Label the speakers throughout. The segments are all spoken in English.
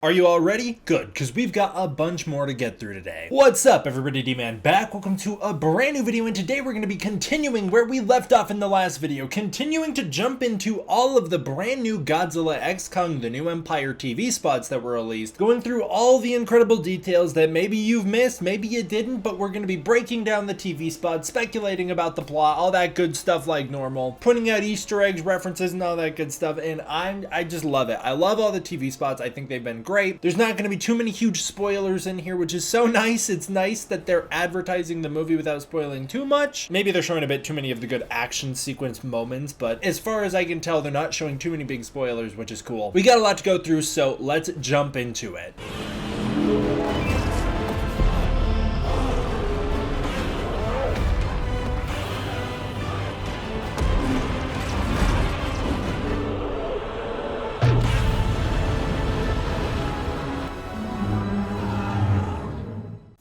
Speaker 1: Are you all ready? Good, because we've got a bunch more to get through today. What's up, everybody? D-Man back. Welcome to a brand new video, and today we're going to be continuing where we left off in the last video, continuing to jump into all of the brand new Godzilla X Kong, the new Empire TV spots that were released, going through all the incredible details that maybe you've missed, maybe you didn't, but we're going to be breaking down the TV spots, speculating about the plot, all that good stuff like normal, pointing out Easter eggs, references, and all that good stuff, and I just love it. I love all the TV spots. I think they've been great. There's not going to be too many huge spoilers in here, which is so nice. It's nice that they're advertising the movie without spoiling too much. Maybe they're showing a bit too many of the good action sequence moments, but as far as I can tell, they're not showing too many big spoilers, which is cool. We got a lot to go through, so let's jump into it.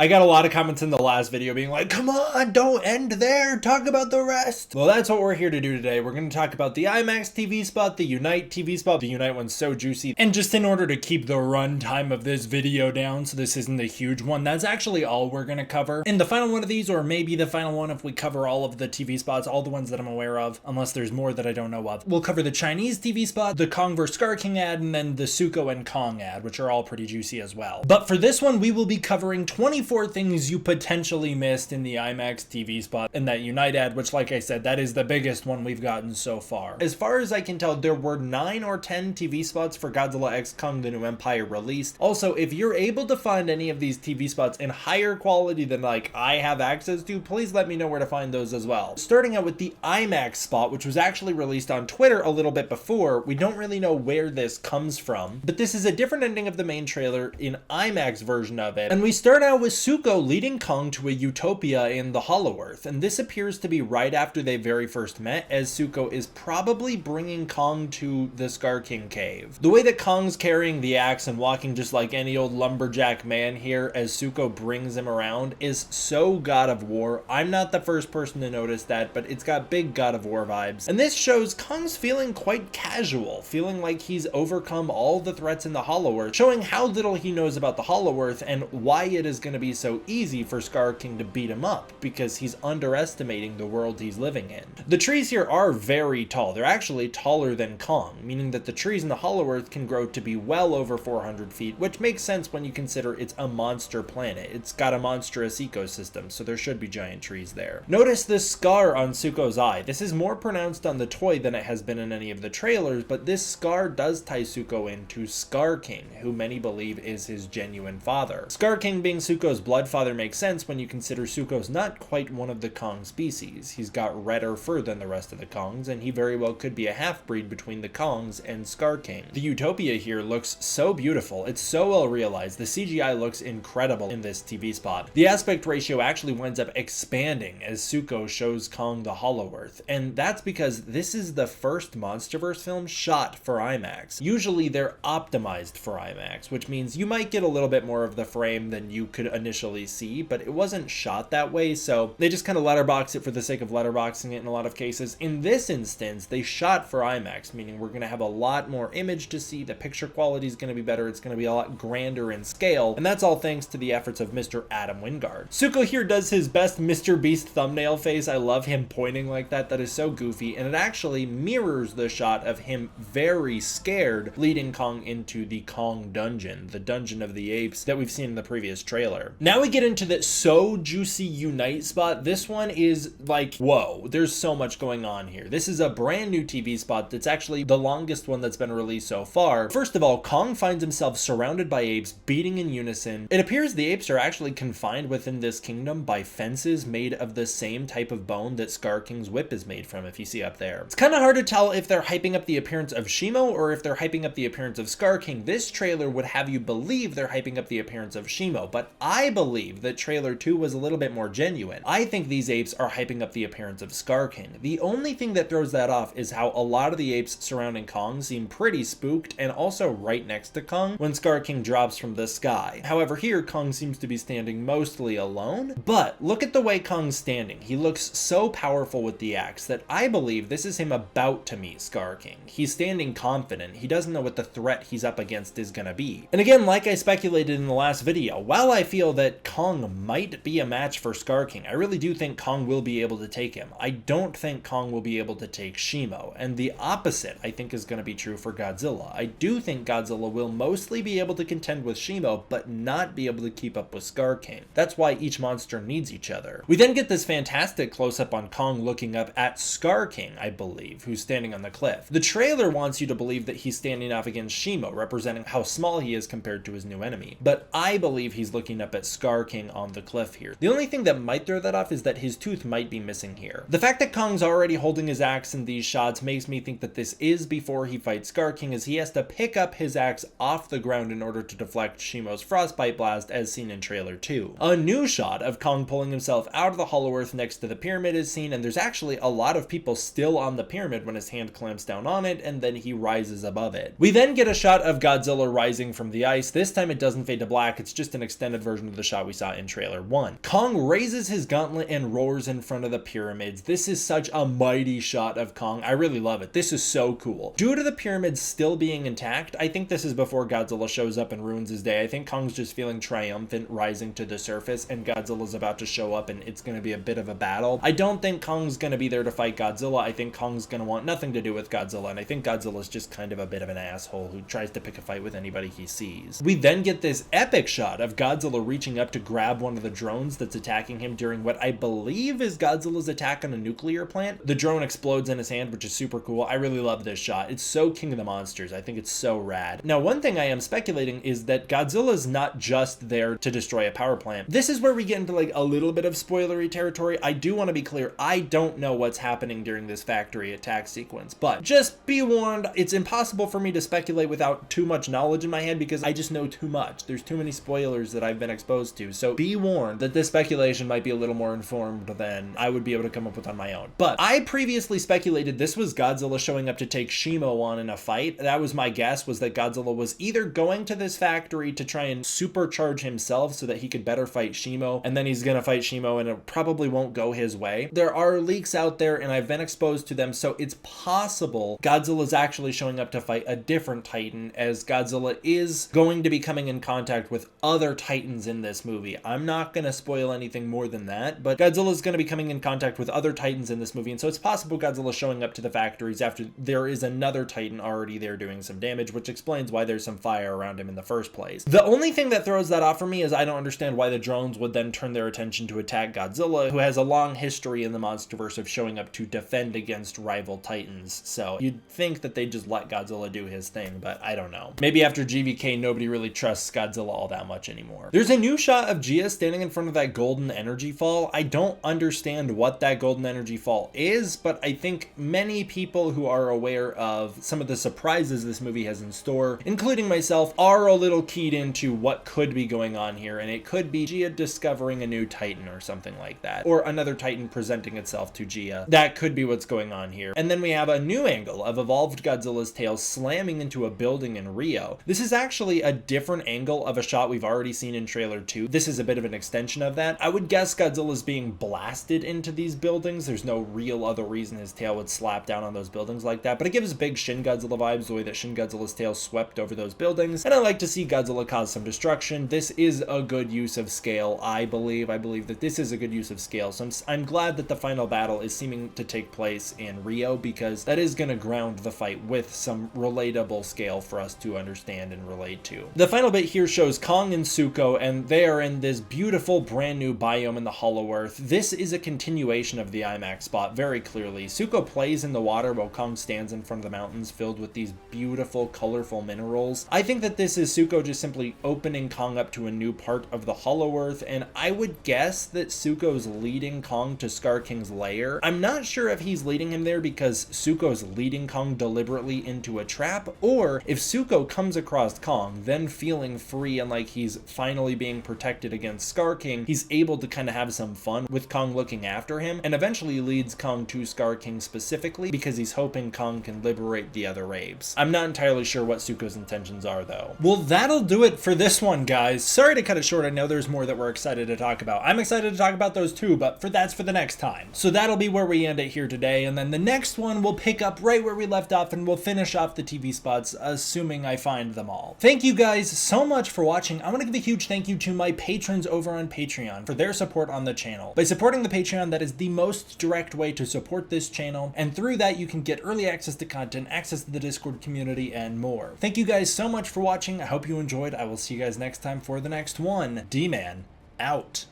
Speaker 1: I got a lot of comments in the last video being like, come on, don't end there, talk about the rest. Well, that's what we're here to do today. We're going to talk about the IMAX TV spot, the Unite TV spot. The Unite one's so juicy. And just in order to keep the runtime of this video down, so this isn't a huge one, that's actually all we're going to cover. In the final one of these, or maybe the final one if we cover all of the TV spots, all the ones that I'm aware of, unless there's more that I don't know of. We'll cover the Chinese TV spot, the Kong vs. Skar King ad, and then the Suko and Kong ad, which are all pretty juicy as well. But for this one, we will be covering 24 things you potentially missed in the IMAX TV spot and that Unite ad, which, like I said, that is the biggest one we've gotten so far. As far as I can tell, there were 9 or 10 TV spots for Godzilla X Kong, the new Empire released. Also, if you're able to find any of these TV spots in higher quality than like I have access to, please let me know where to find those as well. Starting out with the IMAX spot, which was actually released on Twitter a little bit before. We don't really know where this comes from, but this is a different ending of the main trailer in IMAX version of it. And we start out with Suko leading Kong to a utopia in the Hollow Earth, and this appears to be right after they very first met, as Suko is probably bringing Kong to the Skar King cave. The way that Kong's carrying the axe and walking just like any old lumberjack man here as Suko brings him around is so God of War. I'm not the first person to notice that, but it's got big God of War vibes. And this shows Kong's feeling quite casual, feeling like he's overcome all the threats in the Hollow Earth, showing how little he knows about the Hollow Earth and why it is going to be so easy for Skar King to beat him up, because he's underestimating the world he's living in. The trees here are very tall. They're actually taller than Kong, meaning that the trees in the Hollow Earth can grow to be well over 400 feet, which makes sense when you consider it's a monster planet. It's got a monstrous ecosystem, so there should be giant trees there. Notice this scar on Suko's eye. This is more pronounced on the toy than it has been in any of the trailers, but this scar does tie Suko into Skar King, who many believe is his genuine father. Skar King being Suko's blood father makes sense when you consider Suko's not quite one of the Kong species. He's got redder fur than the rest of the Kongs, and he very well could be a half-breed between the Kongs and Skar King. The utopia here looks so beautiful. It's so well realized. The CGI looks incredible in this TV spot. The aspect ratio actually winds up expanding as Suko shows Kong the Hollow Earth, and that's because this is the first MonsterVerse film shot for IMAX. Usually they're optimized for IMAX, which means you might get a little bit more of the frame than you could initially see, but it wasn't shot that way, so they just kind of letterbox it for the sake of letterboxing it in a lot of cases. In this instance, they shot for IMAX, meaning we're going to have a lot more image to see, the picture quality is going to be better, it's going to be a lot grander in scale, and that's all thanks to the efforts of Mr. Adam Wingard. Suko here does his best Mr. Beast thumbnail face. I love him pointing like that. That is so goofy, and it actually mirrors the shot of him very scared leading Kong into the Kong dungeon, the dungeon of the apes that we've seen in the previous trailer. Now we get into the so juicy Unite spot. This one is like, whoa, there's so much going on here. This is a brand new TV spot that's actually the longest one that's been released so far. First of all, Kong finds himself surrounded by apes beating in unison. It appears the apes are actually confined within this kingdom by fences made of the same type of bone that Skar King's whip is made from, if you see up there. It's kind of hard to tell if they're hyping up the appearance of Shimo or if they're hyping up the appearance of Skar King. This trailer would have you believe they're hyping up the appearance of Shimo, but I I believe that trailer 2 was a little bit more genuine. I think these apes are hyping up the appearance of Skar King. The only thing that throws that off is how a lot of the apes surrounding Kong seem pretty spooked and also right next to Kong when Skar King drops from the sky. However, here Kong seems to be standing mostly alone, but look at the way Kong's standing. He looks so powerful with the axe that I believe this is him about to meet Skar King. He's standing confident. He doesn't know what the threat he's up against is gonna be. And again, like I speculated in the last video, while I feel that Kong might be a match for Skar King, I really do think Kong will be able to take him. I don't think Kong will be able to take Shimo, and the opposite I think is going to be true for Godzilla. I do think Godzilla will mostly be able to contend with Shimo, but not be able to keep up with Skar King. That's why each monster needs each other. We then get this fantastic close-up on Kong looking up at Skar King, I believe, who's standing on the cliff. The trailer wants you to believe that he's standing off against Shimo, representing how small he is compared to his new enemy, but I believe he's looking up at Skar King on the cliff here. The only thing that might throw that off is that his tooth might be missing here. The fact that Kong's already holding his axe in these shots makes me think that this is before he fights Skar King, as he has to pick up his axe off the ground in order to deflect Shimo's frostbite blast as seen in trailer 2. A new shot of Kong pulling himself out of the hollow earth next to the pyramid is seen, and there's actually a lot of people still on the pyramid when his hand clamps down on it and then he rises above it. We then get a shot of Godzilla rising from the ice. This time it doesn't fade to black, it's just an extended version of the shot we saw in trailer 1. Kong raises his gauntlet and roars in front of the pyramids. This is such a mighty shot of Kong. I really love it. This is so cool. Due to the pyramids still being intact, I think this is before Godzilla shows up and ruins his day. I think Kong's just feeling triumphant rising to the surface, and Godzilla's about to show up and it's going to be a bit of a battle. I don't think Kong's going to be there to fight Godzilla. I think Kong's going to want nothing to do with Godzilla, and I think Godzilla's just kind of a bit of an asshole who tries to pick a fight with anybody he sees. We then get this epic shot of Godzilla reaching up to grab one of the drones that's attacking him during what I believe is Godzilla's attack on a nuclear plant. The drone explodes in his hand, which is super cool. I really love this shot. It's so King of the Monsters. I think it's so rad. Now, one thing I am speculating is that Godzilla's not just there to destroy a power plant. This is where we get into like a little bit of spoilery territory. I do want to be clear, I don't know what's happening during this factory attack sequence, but just be warned, it's impossible for me to speculate without too much knowledge in my head because I just know too much. There's too many spoilers that I've been exposed to, so be warned that this speculation might be a little more informed than I would be able to come up with on my own. But I previously speculated this was Godzilla showing up to take Shimo on in a fight. That was my guess, was that Godzilla was either going to this factory to try and supercharge himself so that he could better fight Shimo, and then he's gonna fight Shimo and it probably won't go his way. There are leaks out there and I've been exposed to them, so it's possible Godzilla's actually showing up to fight a different Titan, as Godzilla is going to be coming in contact with other Titans in this movie. I'm not gonna spoil anything more than that, but Godzilla's gonna be coming in contact with other Titans in this movie, and so it's possible Godzilla's showing up to the factories after there is another Titan already there doing some damage, which explains why there's some fire around him in the first place. The only thing that throws that off for me is I don't understand why the drones would then turn their attention to attack Godzilla, who has a long history in the MonsterVerse of showing up to defend against rival Titans. So you'd think that they'd just let Godzilla do his thing, but I don't know. Maybe after GVK, nobody really trusts Godzilla all that much anymore. There's a new shot of Gia standing in front of that golden energy fall. I don't understand what that golden energy fall is, but I think many people who are aware of some of the surprises this movie has in store, including myself, are a little keyed into what could be going on here, and it could be Gia discovering a new Titan or something like that, or another Titan presenting itself to Gia. That could be what's going on here. And then we have a new angle of evolved Godzilla's tail slamming into a building in Rio. This is actually a different angle of a shot we've already seen in trailer 2. This is a bit of an extension of that. I would guess Godzilla's being blasted into these buildings. There's no real other reason his tail would slap down on those buildings like that, but it gives big Shin Godzilla vibes, the way that Shin Godzilla's tail swept over those buildings, and I like to see Godzilla cause some destruction. This is a good use of scale, I believe that this is a good use of scale, so I'm glad that the final battle is seeming to take place in Rio, because that is going to ground the fight with some relatable scale for us to understand and relate to. The final bit here shows Kong and Suko, and they are in this beautiful brand new biome in the Hollow Earth. This is a continuation of the IMAX spot very clearly. Suko plays in the water while Kong stands in front of the mountains filled with these beautiful, colorful minerals. I think that this is Suko just simply opening Kong up to a new part of the Hollow Earth, and I would guess that Suko's leading Kong to Skar King's lair. I'm not sure if he's leading him there because Suko's leading Kong deliberately into a trap, or if Suko comes across Kong, then feeling free and like he's finally being being protected against Skar King, he's able to kind of have some fun with Kong looking after him, and eventually leads Kong to Skar King specifically because he's hoping Kong can liberate the other apes. I'm not entirely sure what Suko's intentions are though. Well, that'll do it for this one, guys. Sorry to cut it short. I know there's more that we're excited to talk about. I'm excited to talk about those too, but that's for the next time. So that'll be where we end it here today, and then the next one we'll pick up right where we left off, and we'll finish off the TV spots, assuming I find them all. Thank you guys so much for watching. I want to give a huge thank you to my patrons over on Patreon for their support on the channel. By supporting the Patreon, that is the most direct way to support this channel, and through that you can get early access to content, access to the Discord community, and more. Thank you guys so much for watching. I hope you enjoyed. I will see you guys next time for the next one. D-Man, out.